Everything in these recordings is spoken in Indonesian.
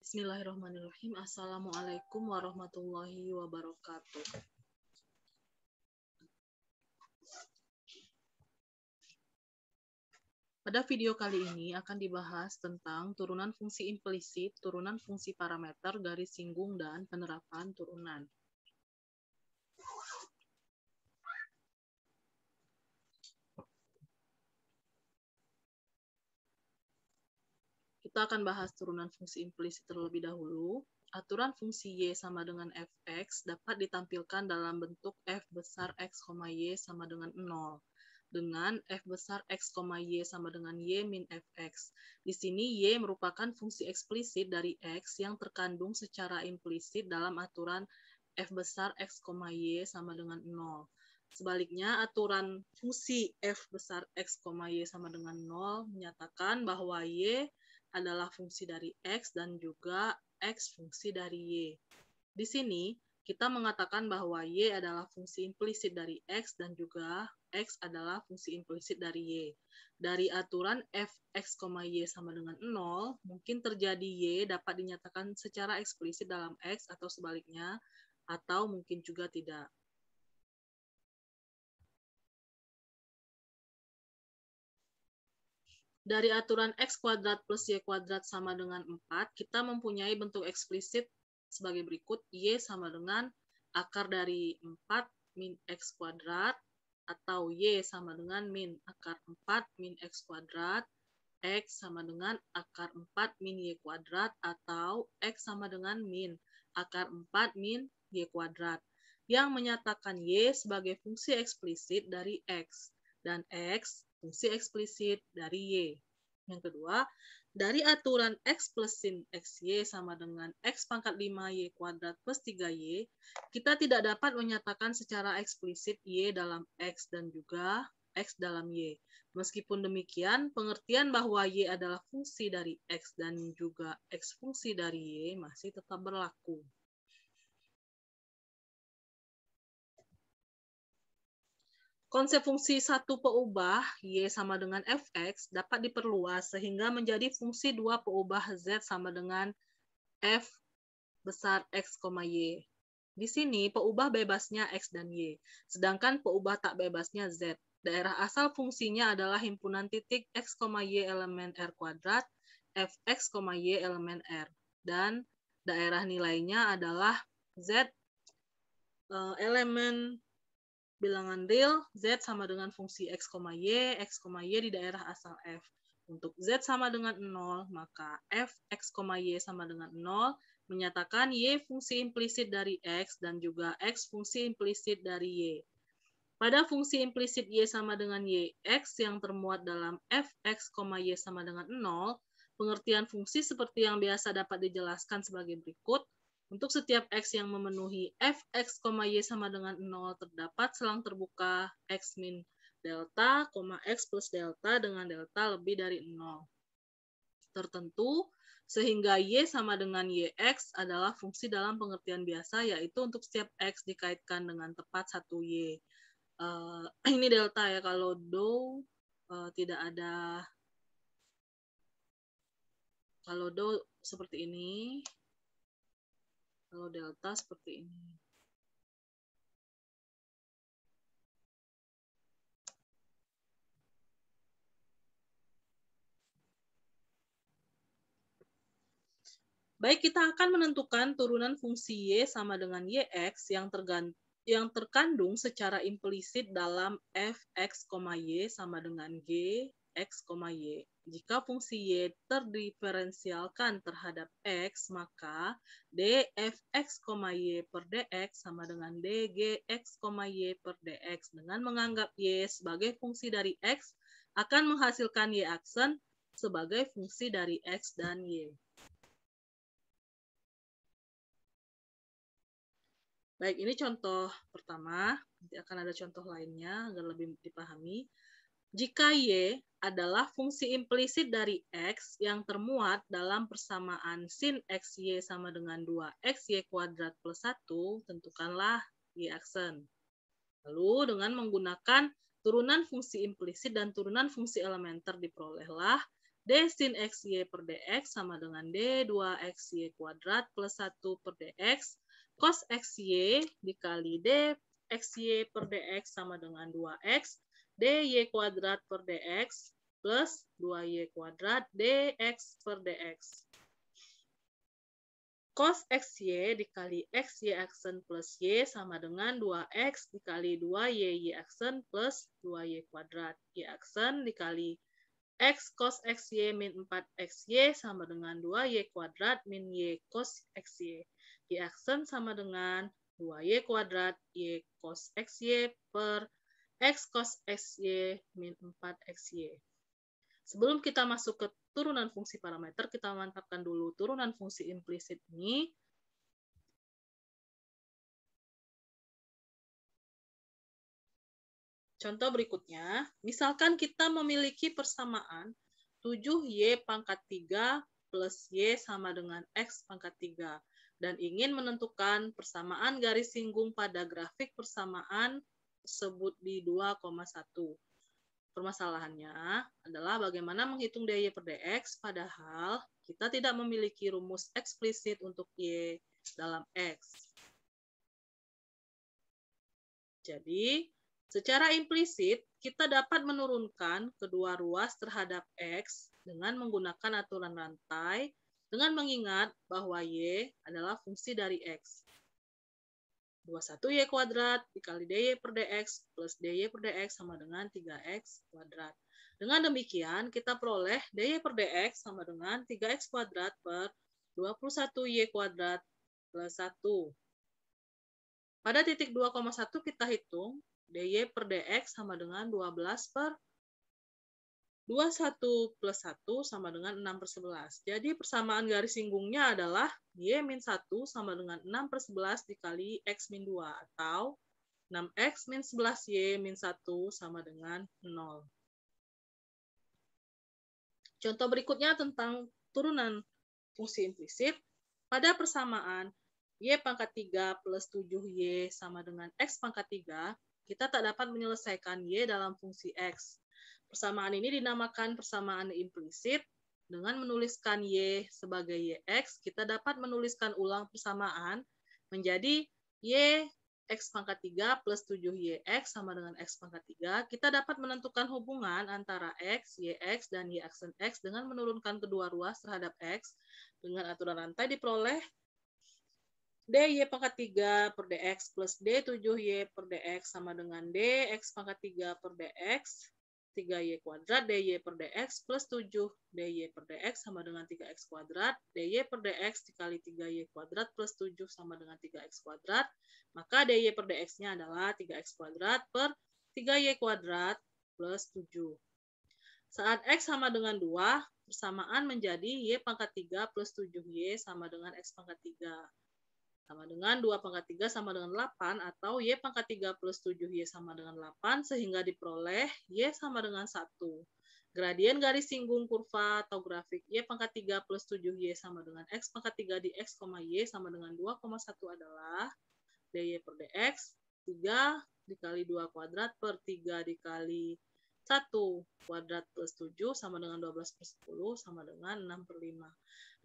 Bismillahirrahmanirrahim. Assalamualaikum warahmatullahi wabarakatuh. Pada video kali ini akan dibahas tentang turunan fungsi implisit, turunan fungsi parameter, garis singgung, dan penerapan turunan. Kita akan bahas turunan fungsi implisit terlebih dahulu. Aturan fungsi y sama dengan fx dapat ditampilkan dalam bentuk f besar x, y sama dengan 0. Dengan f besar x, y sama dengan y min fx. Di sini y merupakan fungsi eksplisit dari x yang terkandung secara implisit dalam aturan f besar x, y sama dengan 0. Sebaliknya, aturan fungsi f besar x, y sama dengan 0 menyatakan bahwa y adalah fungsi dari x dan juga x fungsi dari y. Di sini, kita mengatakan bahwa y adalah fungsi implisit dari x dan juga x adalah fungsi implisit dari y. Dari aturan fx, y sama dengan 0, mungkin terjadi y dapat dinyatakan secara eksplisit dalam x atau sebaliknya, atau mungkin juga tidak. Dari aturan x kuadrat plus y kuadrat sama dengan 4, kita mempunyai bentuk eksplisit sebagai berikut. Y sama dengan akar dari 4 min x kuadrat, atau y sama dengan min akar 4 min x kuadrat, x sama dengan akar 4 min y kuadrat, atau x sama dengan min akar 4 min y kuadrat, yang menyatakan y sebagai fungsi eksplisit dari x, dan x fungsi eksplisit dari y. Yang kedua, dari aturan x plus sin xy sama dengan x pangkat 5y kuadrat plus 3y, kita tidak dapat menyatakan secara eksplisit y dalam x dan juga x dalam y. Meskipun demikian, pengertian bahwa y adalah fungsi dari x dan juga x fungsi dari y masih tetap berlaku. Konsep fungsi satu peubah y sama dengan fx dapat diperluas sehingga menjadi fungsi dua peubah z sama dengan f besar x, y. Di sini peubah bebasnya x dan y, sedangkan peubah tak bebasnya z. Daerah asal fungsinya adalah himpunan titik x, y elemen r kuadrat, fx, y elemen r. Dan daerah nilainya adalah z elemen bilangan real, z sama dengan fungsi x, y di daerah asal f. Untuk z sama dengan 0, maka f, x, y sama dengan 0, menyatakan y fungsi implisit dari x dan juga x fungsi implisit dari y. Pada fungsi implisit y sama dengan y, x yang termuat dalam f, x, y sama dengan 0, pengertian fungsi seperti yang biasa dapat dijelaskan sebagai berikut. Untuk setiap x yang memenuhi f, x, y sama dengan 0, terdapat selang terbuka x min delta, x plus delta dengan delta lebih dari 0 tertentu, sehingga y sama dengan yx adalah fungsi dalam pengertian biasa, yaitu untuk setiap x dikaitkan dengan tepat 1y. Ini delta ya, kalau do tidak ada, kalau do seperti ini, kalau delta seperti ini. Baik, kita akan menentukan turunan fungsi y sama dengan yx yang terkandung secara implisit dalam fx, y sama dengan g, x, y. Jika fungsi y terdiferensialkan terhadap x, maka dfx, y per dx sama dengan dgx, y per dx. Dengan menganggap y sebagai fungsi dari x, akan menghasilkan y aksen sebagai fungsi dari x dan y. Baik, ini contoh pertama. Nanti akan ada contoh lainnya agar lebih dipahami. Jika y adalah fungsi implisit dari x yang termuat dalam persamaan sin xy sama dengan 2xy kuadrat plus 1, tentukanlah y aksen. Lalu dengan menggunakan turunan fungsi implisit dan turunan fungsi elementer diperolehlah D sin XY per DX sama dengan D2XY kuadrat plus 1 per DX. Cos XY dikali D XY per DX sama dengan 2X. DY kuadrat per DX plus 2Y kuadrat DX per DX. Cos XY dikali XY aksen plus Y sama dengan 2X dikali 2Y aksen plus 2Y kuadrat. Y aksen dikali X cos XY min 4XY sama dengan 2Y kuadrat min Y cos XY. Y aksen sama dengan 2Y kuadrat Y cos XY per X cos XY min 4XY. Sebelum kita masuk ke turunan fungsi parameter, kita mantapkan dulu turunan fungsi implisit ini. Contoh berikutnya, misalkan kita memiliki persamaan 7Y pangkat 3 plus Y sama dengan X pangkat 3 dan ingin menentukan persamaan garis singgung pada grafik persamaan tersebut di 2,1. Permasalahannya adalah bagaimana menghitung dy per dx, padahal kita tidak memiliki rumus eksplisit untuk Y dalam X. Jadi, secara implisit, kita dapat menurunkan kedua ruas terhadap X dengan menggunakan aturan rantai dengan mengingat bahwa Y adalah fungsi dari X. 21Y kuadrat dikali dy per dx plus dy per dx sama dengan 3x kuadrat. Dengan demikian, kita peroleh dy per dx sama dengan 3x kuadrat per 21y kuadrat plus 1. Pada titik 2,1 kita hitung dy per dx sama dengan 12 per 21 plus 1 sama dengan 6 per 11. Jadi persamaan garis singgungnya adalah y min 1 sama dengan 6 per 11 dikali x min 2 atau 6x min 11y min 1 sama dengan 0. Contoh berikutnya tentang turunan fungsi implisit. Pada persamaan y pangkat 3 plus 7y sama dengan x pangkat 3, kita tak dapat menyelesaikan y dalam fungsi x. Persamaan ini dinamakan persamaan implisit. Dengan menuliskan y sebagai yx, kita dapat menuliskan ulang persamaan menjadi y x pangkat 3 plus 7yx sama dengan x pangkat 3. Kita dapat menentukan hubungan antara x, yx, dan y aksen x dengan menurunkan kedua ruas terhadap x. Dengan aturan rantai diperoleh dy pangkat 3 per dx plus d7y per dx sama dengan dx pangkat 3 per dx 3y kuadrat dy per dx plus 7 dy per dx sama dengan 3x kuadrat. Dy per dx dikali 3y kuadrat plus 7 sama dengan 3x kuadrat. Maka dy per dx-nya adalah 3x kuadrat per 3y kuadrat plus 7. Saat x sama dengan 2, persamaan menjadi y pangkat 3 plus 7y sama dengan x pangkat 3. Sama dengan 2 pangkat 3 sama dengan 8, atau y pangkat 3 plus 7y sama dengan 8, sehingga diperoleh y sama dengan 1. Gradien garis singgung kurva atau grafik y pangkat 3 plus 7y sama dengan x pangkat 3 di x, y sama dengan 2,1 adalah dy per dx 3 dikali 2 kuadrat per 3 dikali 1 kuadrat plus 7 sama dengan 12 per 10 sama dengan 6 per 5.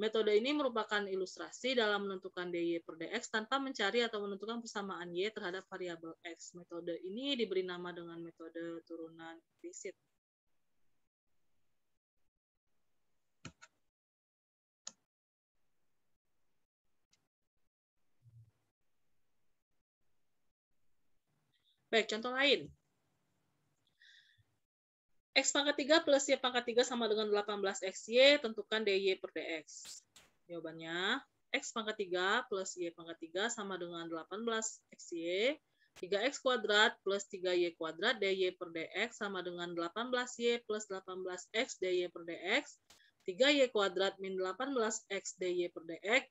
Metode ini merupakan ilustrasi dalam menentukan dy per dx tanpa mencari atau menentukan persamaan y terhadap variabel x. Metode ini diberi nama dengan metode turunan implisit. Baik, contoh lain. X pangkat 3 plus Y pangkat 3 sama dengan 18XY, tentukan dy per dx. Jawabannya, X pangkat 3 plus Y pangkat 3 sama dengan 18XY, 3x kuadrat plus 3y kuadrat dy per dx sama dengan 18y plus 18x dy per dx, 3y kuadrat min 18x dy per dx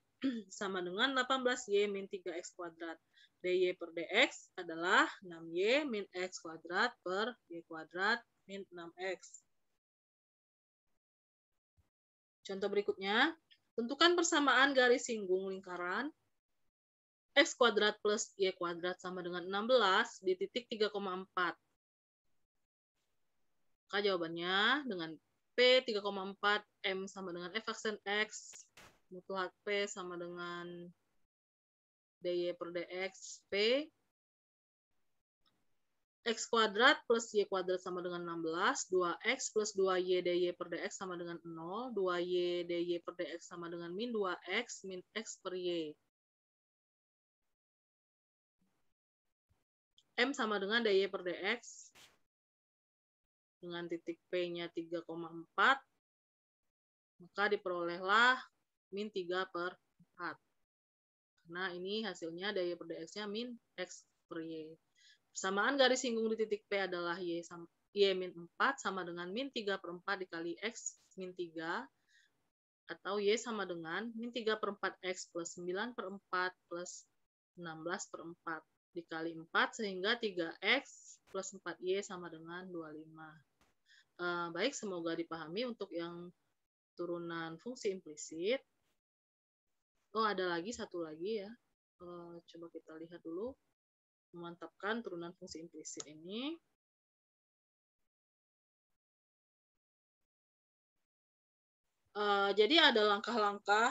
sama dengan 18y min 3x kuadrat. dy per dx adalah 6y min x kuadrat per y kuadrat min 6x. Contoh berikutnya, tentukan persamaan garis singgung lingkaran x kuadrat plus y kuadrat sama dengan 16 di titik 3,4. Maka jawabannya dengan P 3,4, M sama dengan F aksen X, mutu P sama dengan dy per dx, P X kuadrat plus Y kuadrat sama dengan 16, 2X plus 2Y dy per dx sama dengan 0, 2Y dy per dx sama dengan min 2X, min X per Y. M sama dengan dy per dx dengan titik P-nya 3,4, maka diperolehlah min 3 per 4. Karena ini hasilnya dy per dx-nya min X per Y. Persamaan garis singgung di titik P adalah Y min 4 sama dengan min 3 per 4 dikali X min 3, atau Y sama dengan min 3 per 4 X plus 9 per 4 plus 16 per 4 dikali 4, sehingga 3X plus 4Y sama dengan 25. Baik, semoga dipahami untuk yang turunan fungsi implisit. Oh, ada lagi satu lagi ya. Coba kita lihat dulu. Memantapkan turunan fungsi implisit ini. Jadi ada langkah-langkah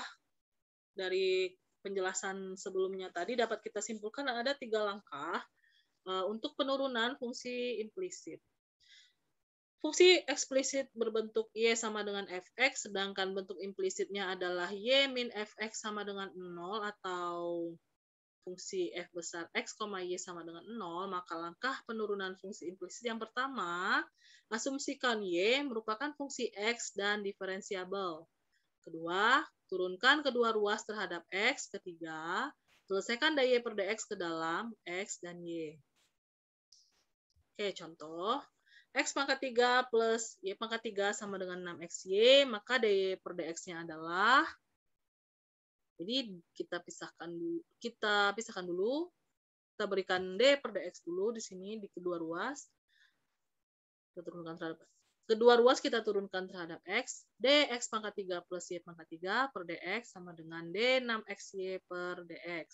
dari penjelasan sebelumnya tadi dapat kita simpulkan ada 3 langkah untuk penurunan fungsi implisit. Fungsi eksplisit berbentuk Y sama dengan Fx, sedangkan bentuk implisitnya adalah Y min Fx sama dengan 0, atau fungsi f besar x, y sama dengan 0, maka langkah penurunan fungsi implisit yang pertama, asumsikan y merupakan fungsi x dan diferensiabel. Kedua, turunkan kedua ruas terhadap x. Ketiga, selesaikan dy per dx ke dalam x dan y. Oke, contoh. X pangkat 3 plus Y pangkat 3 sama dengan 6XY, maka dy per dx-nya adalah, jadi kita pisahkan dulu. Kita berikan d per dx dulu di sini di kedua ruas. Kita turunkan terhadap kedua ruas kita turunkan terhadap x. Dx pangkat 3 plus y pangkat 3 per dx sama dengan d 6xy per dx.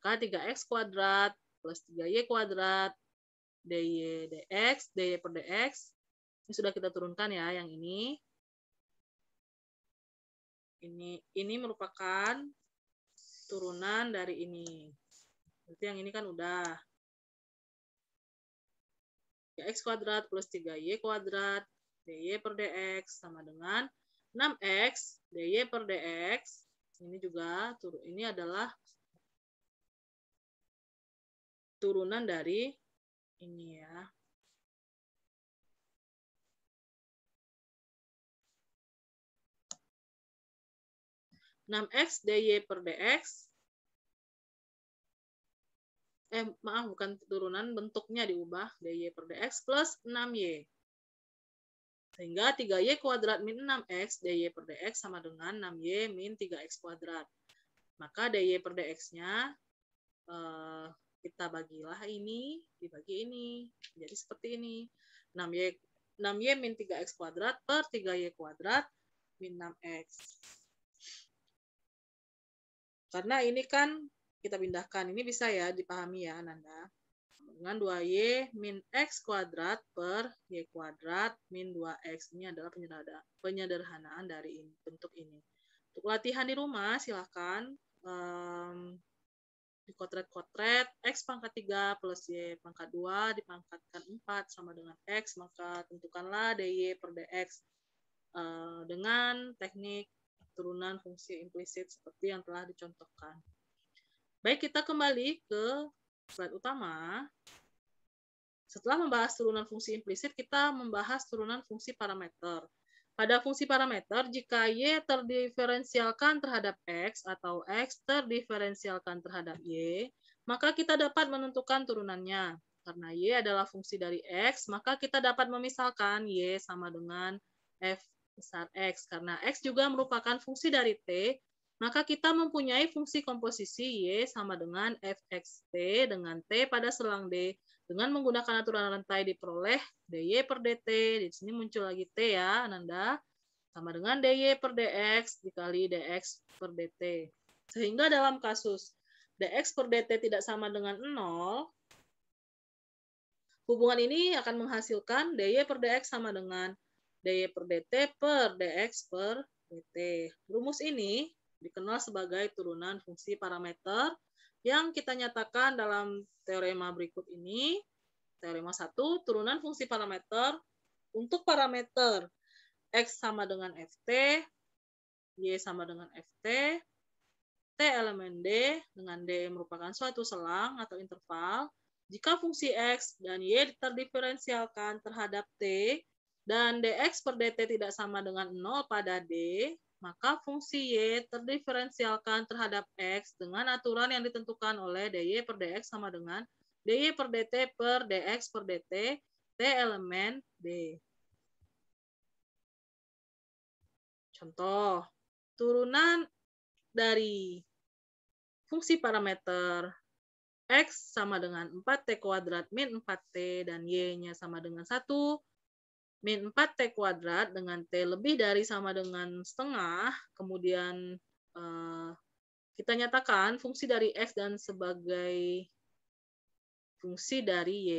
Maka 3x kuadrat plus 3y kuadrat dy dx, dy per dx. Ini sudah kita turunkan ya, yang ini. Ini merupakan turunan dari ini. Berarti yang ini kan udah. 3x kuadrat plus 3y kuadrat dy per dx sama dengan 6x dy per dx. Ini juga ini adalah turunan dari ini ya. 6x dy per dx. Maaf, bukan turunan, bentuknya diubah, dy per dx plus 6y. Sehingga 3y kuadrat min 6x dy per dx sama dengan 6y min 3x kuadrat. Maka dy per dx-nya kita bagilah ini, dibagi ini. Jadi seperti ini. 6y min 3x kuadrat per 3y kuadrat min 6x. Karena ini kan kita pindahkan, ini bisa ya dipahami ya Nanda. Dengan 2y min x kuadrat per y kuadrat min 2x. Ini adalah penyederhanaan dari bentuk ini. Untuk latihan di rumah silahkan dikotret-kotret x pangkat 3 plus y pangkat 2 dipangkatkan 4 sama dengan x, maka tentukanlah dy per dx dengan teknik turunan fungsi implisit seperti yang telah dicontohkan. Baik, kita kembali ke slide utama. Setelah membahas turunan fungsi implisit, kita membahas turunan fungsi parameter. Pada fungsi parameter, jika y terdiferensialkan terhadap x atau x terdiferensialkan terhadap y, maka kita dapat menentukan turunannya. Karena y adalah fungsi dari x, maka kita dapat memisalkan y sama dengan f besar x. Karena x juga merupakan fungsi dari t, maka kita mempunyai fungsi komposisi y sama dengan fxt dengan t pada selang d. Dengan menggunakan aturan rantai diperoleh dy per dt, di sini muncul lagi t ya, Nanda, sama dengan dy per dx dikali dx per dt. Sehingga dalam kasus dx per dt tidak sama dengan 0, hubungan ini akan menghasilkan dy per dx sama dengan dy per dt per dx per dt. Rumus ini dikenal sebagai turunan fungsi parameter yang kita nyatakan dalam teorema berikut ini. Teorema 1, turunan fungsi parameter untuk parameter x sama dengan ft, y sama dengan ft, t elemen d dengan d merupakan suatu selang atau interval. Jika fungsi x dan y terdiferensialkan terhadap t dan dx per dt tidak sama dengan 0 pada d, maka fungsi y terdiferensialkan terhadap x dengan aturan yang ditentukan oleh dy per dx sama dengan dy per dt per dx per dt t elemen d. Contoh, turunan dari fungsi parameter x sama dengan 4t kuadrat min 4t dan y-nya sama dengan 1 min 4t kuadrat dengan t lebih dari sama dengan setengah. Kemudian kita nyatakan fungsi dari x dan sebagai fungsi dari y.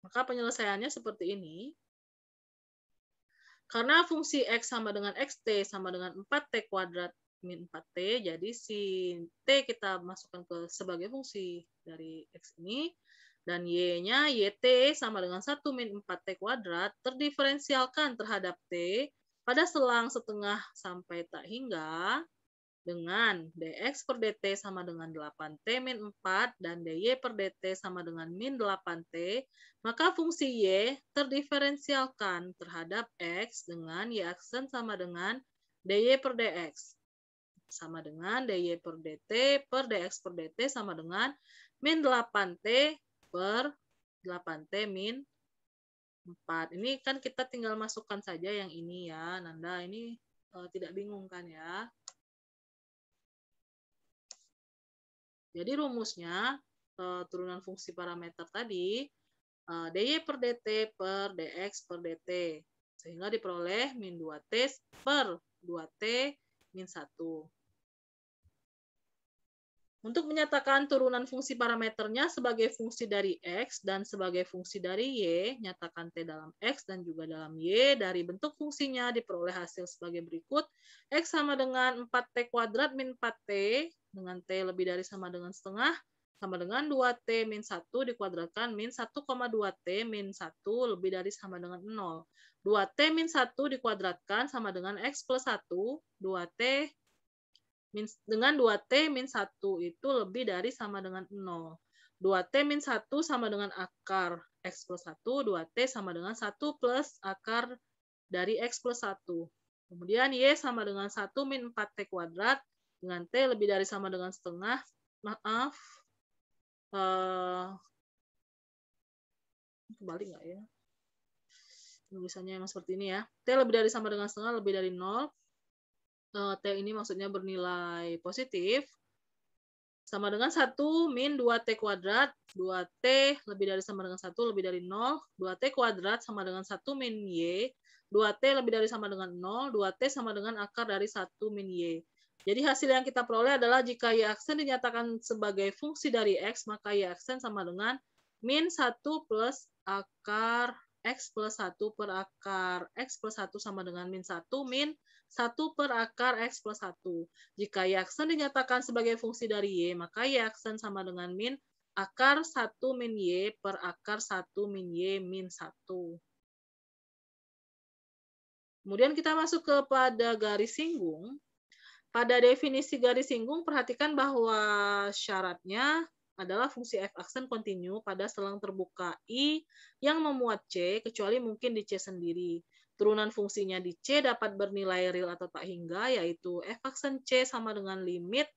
Maka penyelesaiannya seperti ini. Karena fungsi x sama dengan xt sama dengan 4t kuadrat min 4t, jadi si t kita masukkan ke sebagai fungsi dari x ini, dan y-nya yt sama dengan 1 min 4t kuadrat terdiferensialkan terhadap t pada selang setengah sampai tak hingga dengan dx per dt sama dengan 8t min 4 dan dy per dt sama dengan min 8t, maka fungsi y terdiferensialkan terhadap x dengan y aksen sama dengan dy per dx sama dengan dy per dt per dx per dt sama dengan min 8t per 8t min 4. Ini kan kita tinggal masukkan saja yang ini ya, Nanda. Ini tidak bingung kan ya? Jadi rumusnya turunan fungsi parameter tadi dy per dt per dx per dt sehingga diperoleh min 2t per 2t min 1. Untuk menyatakan turunan fungsi parameternya sebagai fungsi dari x dan sebagai fungsi dari y, nyatakan t dalam x dan juga dalam y. Dari bentuk fungsinya diperoleh hasil sebagai berikut. X sama dengan 4t kuadrat min 4t dengan t lebih dari sama dengan setengah sama dengan 2t min 1 dikuadratkan min 1,2t min 1 lebih dari sama dengan 0. 2t min 1 dikuadratkan sama dengan x plus 1, 2t dengan 2t min 1 itu lebih dari sama dengan 0. 2t min 1 sama dengan akar x plus 1, 2t sama dengan 1 plus akar dari x plus 1. Kemudian y sama dengan 1 min 4t kuadrat dengan t lebih dari sama dengan setengah. Maaf. Kembali nggak ya? Tulisannya emang seperti ini ya. T lebih dari sama dengan setengah lebih dari 0. T ini maksudnya bernilai positif, sama dengan 1 min 2T kuadrat, 2T lebih dari sama dengan 1 lebih dari 0, 2T kuadrat sama dengan 1 min Y, 2T lebih dari sama dengan 0, 2T sama dengan akar dari 1 min Y. Jadi hasil yang kita peroleh adalah jika Y aksen dinyatakan sebagai fungsi dari X, maka Y aksen sama dengan min 1 plus akar X plus 1 per akar X plus 1 sama dengan min 1 min 1 per akar X plus 1. Jika Y aksen dinyatakan sebagai fungsi dari Y, maka Y aksen sama dengan min akar 1 min Y per akar 1 min Y min 1. Kemudian kita masuk kepada garis singgung. Pada definisi garis singgung, perhatikan bahwa syaratnya adalah fungsi f aksen kontinu pada selang terbuka I yang memuat C, kecuali mungkin di C sendiri. Turunan fungsinya di C dapat bernilai real atau tak hingga, yaitu f aksen C sama dengan limit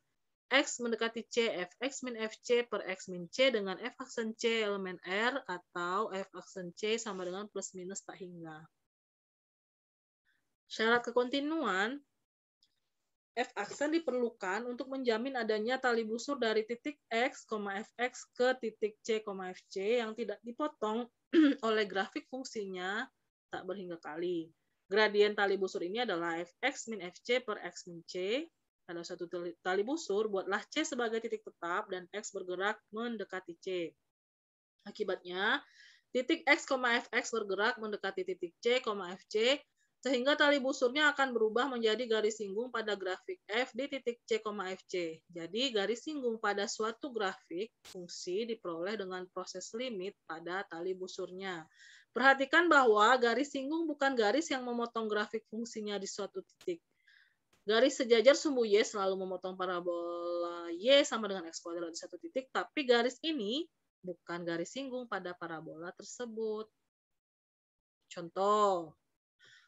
x mendekati C fx min fc per x min C dengan f aksen C elemen R, atau f aksen C sama dengan plus minus tak hingga. Syarat kekontinuan f aksen diperlukan untuk menjamin adanya tali busur dari titik x, fx ke titik c, fc yang tidak dipotong oleh grafik fungsinya tak berhingga kali. Gradien tali busur ini adalah fx min fc per x min c. Pada suatu tali busur, buatlah c sebagai titik tetap dan x bergerak mendekati c. Akibatnya, Titik X, Fx bergerak mendekati titik C, Fc, sehingga tali busurnya akan berubah menjadi garis singgung pada grafik F di titik C, Fc. Jadi garis singgung pada suatu grafik fungsi diperoleh dengan proses limit pada tali busurnya. Perhatikan bahwa garis singgung bukan garis yang memotong grafik fungsinya di suatu titik. Garis sejajar sumbu Y selalu memotong parabola Y sama dengan X kuadrat di satu titik, tapi garis ini bukan garis singgung pada parabola tersebut. Contoh,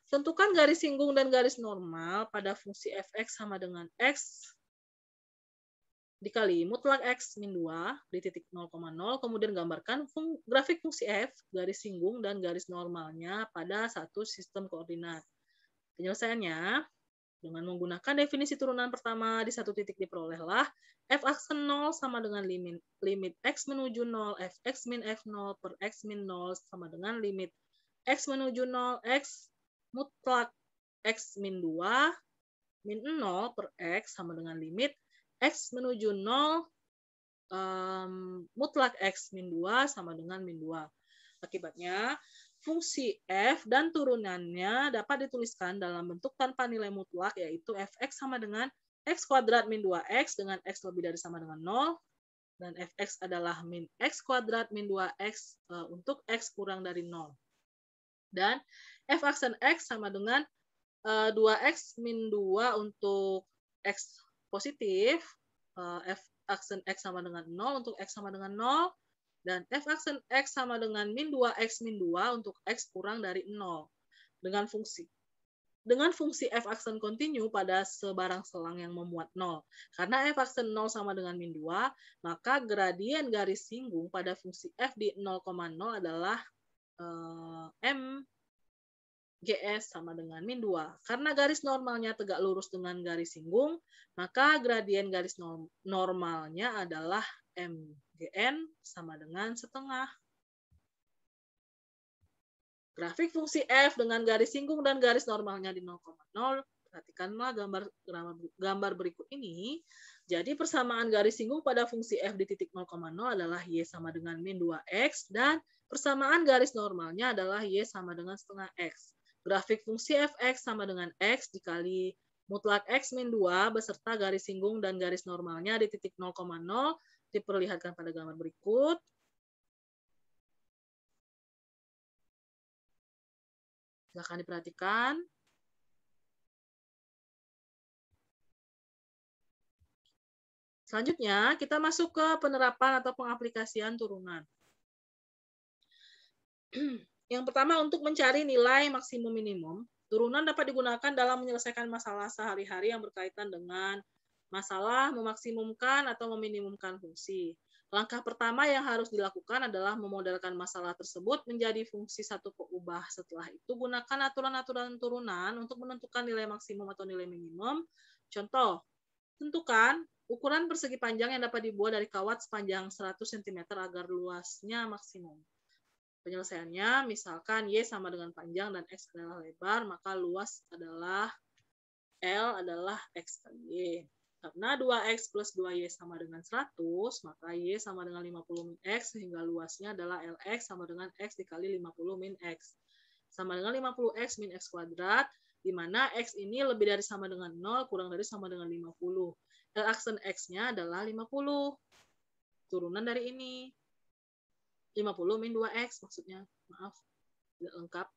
tentukan garis singgung dan garis normal pada fungsi fx sama dengan x dikali mutlak x min 2 di titik 0,0, kemudian gambarkan grafik fungsi f, garis singgung, dan garis normalnya pada satu sistem koordinat. Penyelesaiannya, dengan menggunakan definisi turunan pertama di satu titik diperolehlah f aksen 0 sama dengan limit x menuju 0 fx min f0 per x min 0 sama dengan limit x menuju 0 x mutlak x min 2 min 0 per x sama dengan limit x menuju 0 mutlak x min 2 sama dengan min 2. Akibatnya, fungsi f dan turunannya dapat dituliskan dalam bentuk tanpa nilai mutlak, yaitu fx sama dengan x kuadrat min 2x dengan x lebih dari sama dengan 0, dan fx adalah min x kuadrat min 2x untuk x kurang dari 0. Dan f aksen x sama dengan 2x min 2 untuk x positif, f aksen x sama dengan 0 untuk x sama dengan 0, dan f aksen x sama dengan min 2x min 2 untuk x kurang dari 0. Dengan fungsi f aksen kontinu pada sebarang selang yang memuat 0. Karena f aksen 0 sama dengan min 2, maka gradien garis singgung pada fungsi f di 0,0 adalah m GS sama dengan min 2. Karena garis normalnya tegak lurus dengan garis singgung, maka gradien garis normalnya adalah MGN sama dengan setengah. Grafik fungsi F dengan garis singgung dan garis normalnya di 0,0. Perhatikanlah gambar berikut ini. Jadi persamaan garis singgung pada fungsi F di titik 0,0 adalah Y sama dengan min 2X, dan persamaan garis normalnya adalah Y sama dengan setengah X. Grafik fungsi fx sama dengan x dikali mutlak x min 2 beserta garis singgung dan garis normalnya di titik 0,0 diperlihatkan pada gambar berikut. Silakan diperhatikan. Selanjutnya, kita masuk ke penerapan atau pengaplikasian turunan. Yang pertama, untuk mencari nilai maksimum minimum, turunan dapat digunakan dalam menyelesaikan masalah sehari-hari yang berkaitan dengan masalah memaksimumkan atau meminimumkan fungsi. Langkah pertama yang harus dilakukan adalah memodelkan masalah tersebut menjadi fungsi satu keubah. Setelah itu, gunakan aturan-aturan turunan untuk menentukan nilai maksimum atau nilai minimum. Contoh, tentukan ukuran persegi panjang yang dapat dibuat dari kawat sepanjang 100 cm agar luasnya maksimum. Penyelesaiannya, misalkan Y sama dengan panjang dan X adalah lebar, maka luas adalah L adalah X kali Y. Karena 2X plus 2Y sama dengan 100, maka Y sama dengan 50 min X, sehingga luasnya adalah LX sama dengan X dikali 50 min X. Sama dengan 50X min X kuadrat, di mana X ini lebih dari sama dengan 0, kurang dari sama dengan 50. L aksen X-nya adalah 50. Turunan dari ini. 50 min 2X maksudnya. Maaf, tidak lengkap.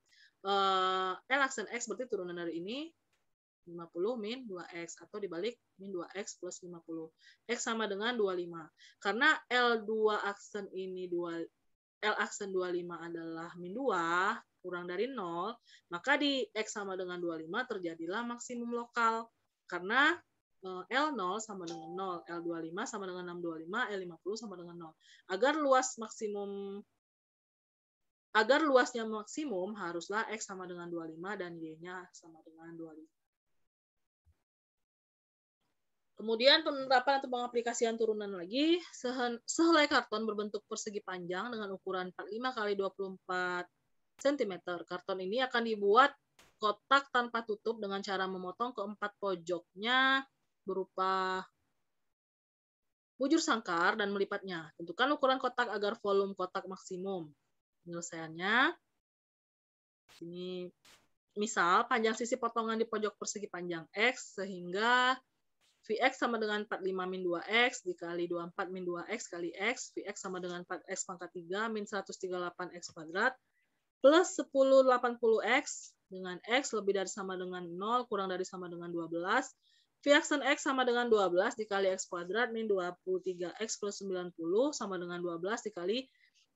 L aksen X berarti turunan dari ini 50 min 2X, atau dibalik min 2X plus 50. X sama dengan 25. Karena L2 aksen ini L aksen 25 adalah min 2 kurang dari 0, maka di X sama dengan 25 terjadilah maksimum lokal. Karena L0 sama dengan 0, L25 sama dengan 625, L50 sama dengan 0. Agar luasnya maksimum, haruslah X sama dengan 25 dan Y-nya sama dengan 25. Kemudian penerapan atau pengaplikasian turunan lagi, sehelai karton berbentuk persegi panjang dengan ukuran 45 kali 24 cm. Karton ini akan dibuat kotak tanpa tutup dengan cara memotong keempat pojoknya berupa bujur sangkar dan melipatnya. Tentukan ukuran kotak agar volume kotak maksimum. Penyelesaiannya, ini misal panjang sisi potongan di pojok persegi panjang X sehingga Vx sama dengan 45 min 2x dikali 24 min 2x kali x. Vx sama dengan 4x pangkat 3 min 138x kuadrat plus 1080x dengan x lebih dari sama dengan 0 kurang dari sama dengan 12. Vx X sama dengan 12 dikali x kuadrat min 23x plus 90 sama dengan 12 dikali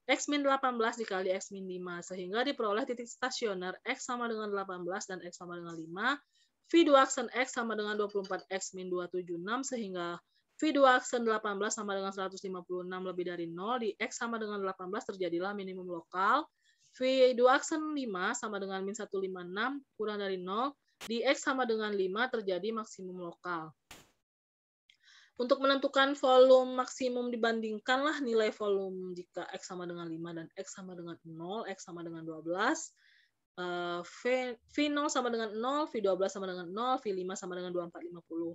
x min 18 dikali x min 5. Sehingga diperoleh titik stasioner x sama dengan 18 dan x sama dengan 5. V2 aksen X sama dengan 24X min 276 sehingga V2 aksen 18 sama dengan 156 lebih dari 0 di X sama dengan 18 terjadilah minimum lokal. V2 aksen 5 sama dengan min 156 kurang dari 0 di X sama dengan 5 terjadi maksimum lokal. Untuk menentukan volume maksimum dibandingkanlah nilai volume jika X sama dengan 5 dan X sama dengan 0, X sama dengan 12. V0 sama dengan 0, V12 sama dengan 0, V5 sama dengan 2450.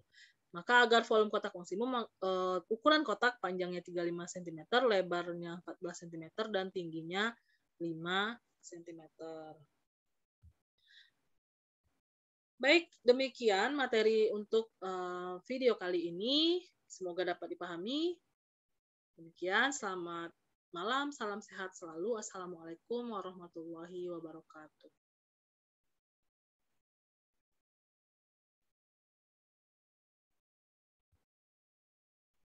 Maka agar volume kotak maksimum, ukuran kotak panjangnya 35 cm, lebarnya 14 cm, dan tingginya 5 cm. Baik, demikian materi untuk video kali ini. Semoga dapat dipahami. Demikian, selamat malam, salam sehat selalu. Assalamualaikum warahmatullahi wabarakatuh.